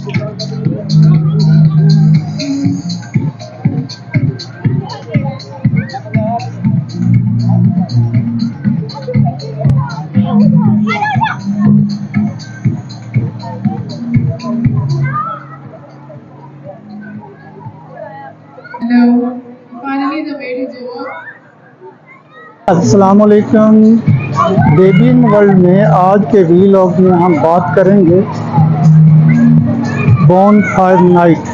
Hello. Finally, the wait is over. अस्सलाम वालेकुम। Baby world में आज के वीलॉग में हम बात करेंगे बॉन फायर नाइट।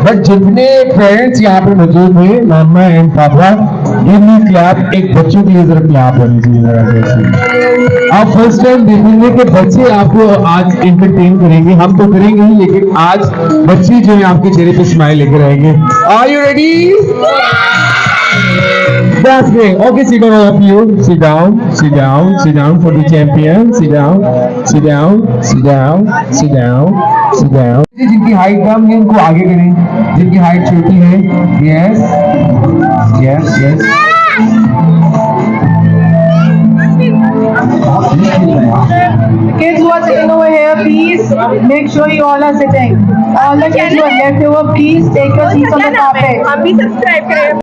बट जितने पेरेंट्स यहाँ पे मौजूद हैं, मामा एंड पापा, गिव मी क्लैप। एक बच्चों के लिए जरा क्लैप होनी चाहिए जरा जैसे। आप फर्स्ट टाइम देखेंगे कि बच्चे आपको आज एंटरटेन करेंगे, हम तो करेंगे ही, लेकिन आज बच्चे जो है आपके चेहरे पे स्माइल लेकर आएंगे। Are you ready? That's great. Okay, sit down, all of you. Sit down, sit down, sit down for the champion. Sit down, sit down, sit down, sit down, sit down. जिनकी height कम है उनको आगे करें, जिनकी height छोटी है, yes, yes, yes. Kids who are sitting over here, please make sure you all are sitting. All the kids who are left over, please take your seats on the carpet. आप भी subscribe करें।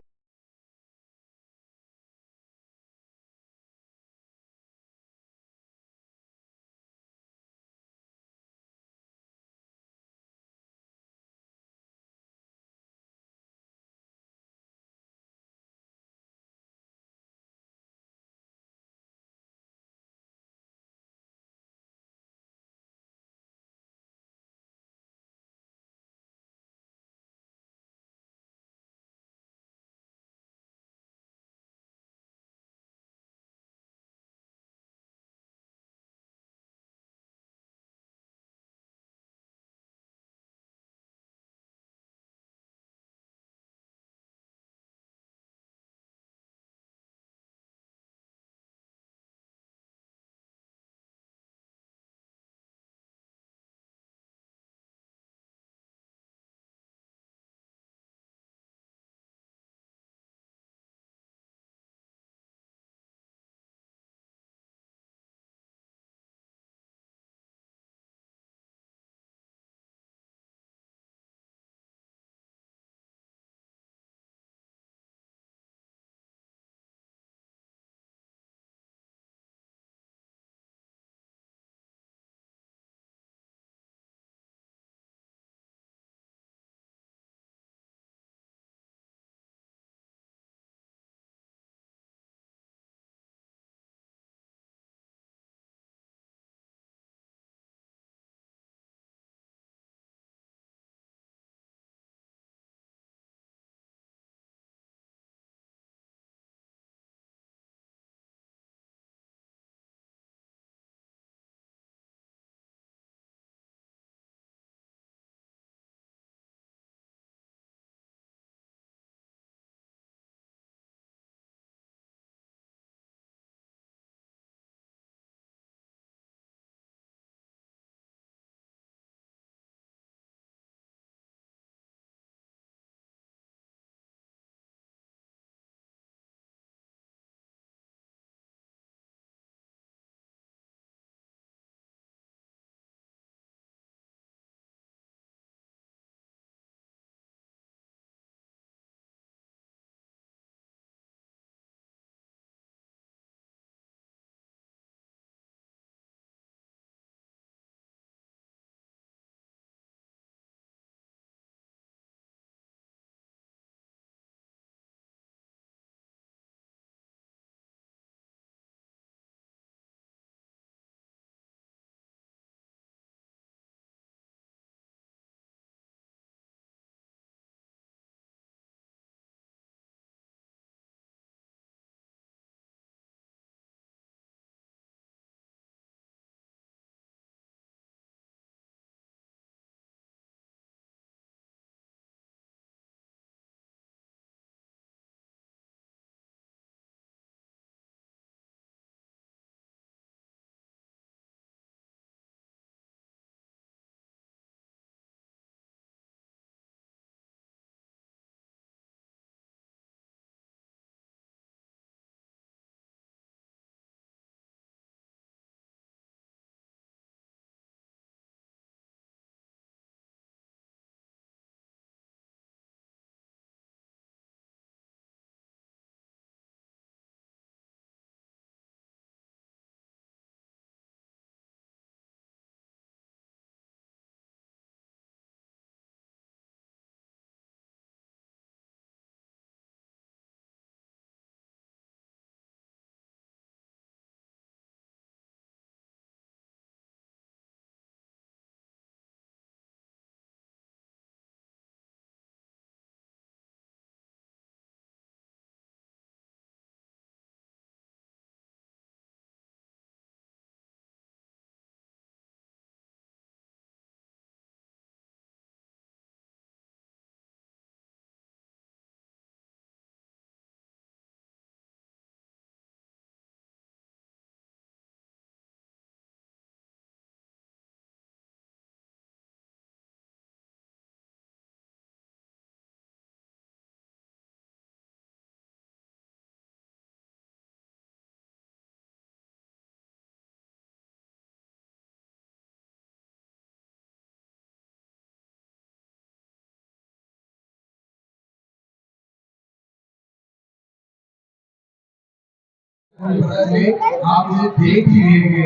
आप मुझे देख ही लेंगे।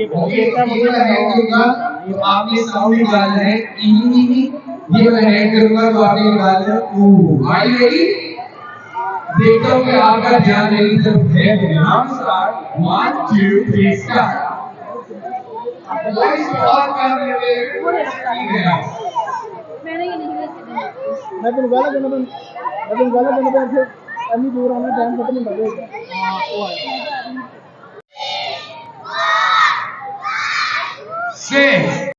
Okay, ये मैं add करूंगा तो आपने साउंड निकालना है ई। ये मैं ऐड करूंगा तो आपने निकालना है ऊ। Are you ready? देखता हूँ कि आपका ध्यान मेरी तरफ है। नाम स्टार्ट 1 2 3 स्टार्ट। वॉइस बहुत कम है मेरे। मैं तुम गाला देना तो फिर अन्नी दूर आना टाइम खत्म हो जाएगा। Six.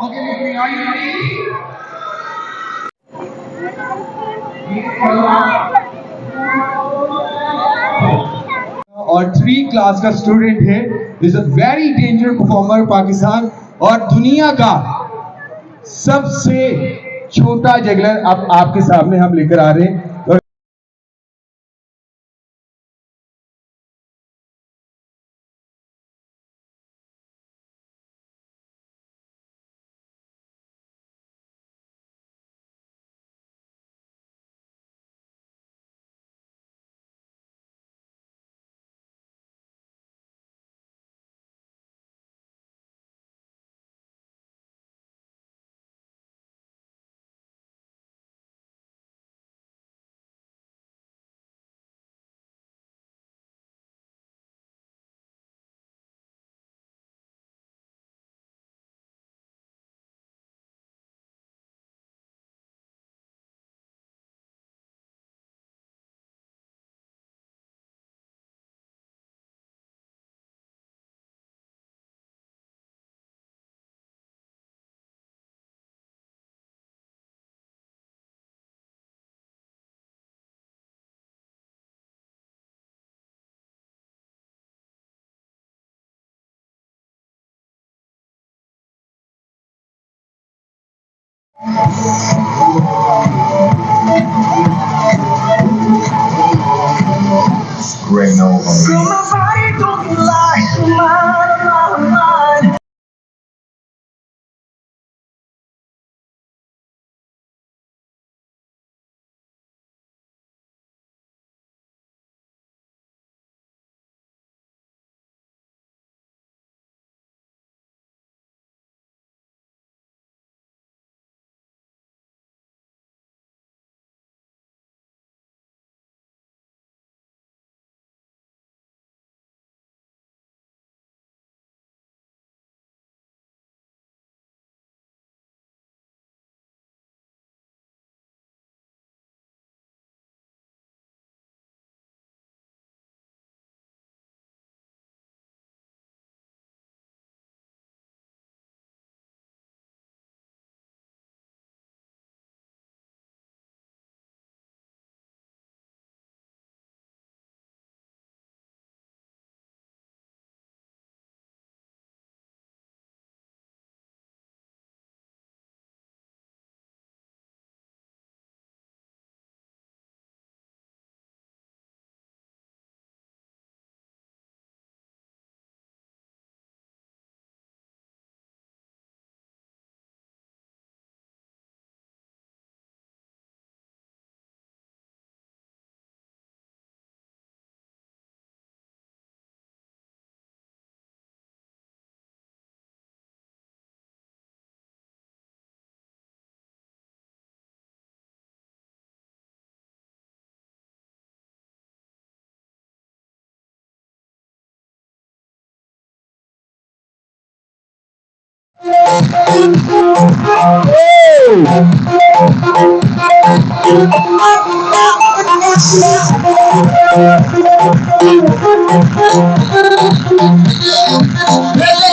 Okay, Mukmi, are you ready? और 3 क्लास का स्टूडेंट है। Is a very danger performer Pakistan और दुनिया का सबसे छोटा जगलर अब आपके सामने हम लेकर आ रहे हैं। Rain over me. Don't lie,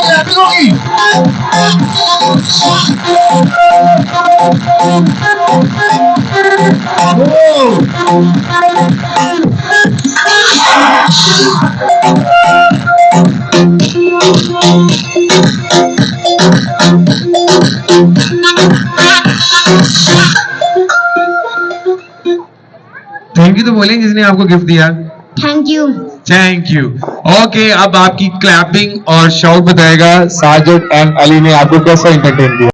clapping होगी। थैंक यू तो बोलें जिसने आपको गिफ्ट दिया। Thank you. Thank you. Okay, अब आपकी क्लैपिंग और शाउट बताएगा साजिद एंड अली ने आपको कैसा एंटरटेन किया।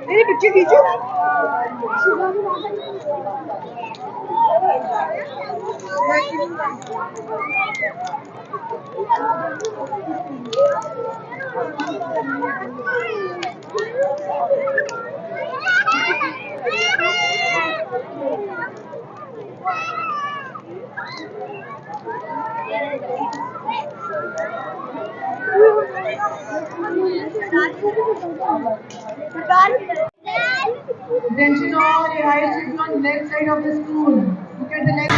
मेरी पिक्चर खींचो। Attention all, your eyes should be on the left side of the stool. Look at the left.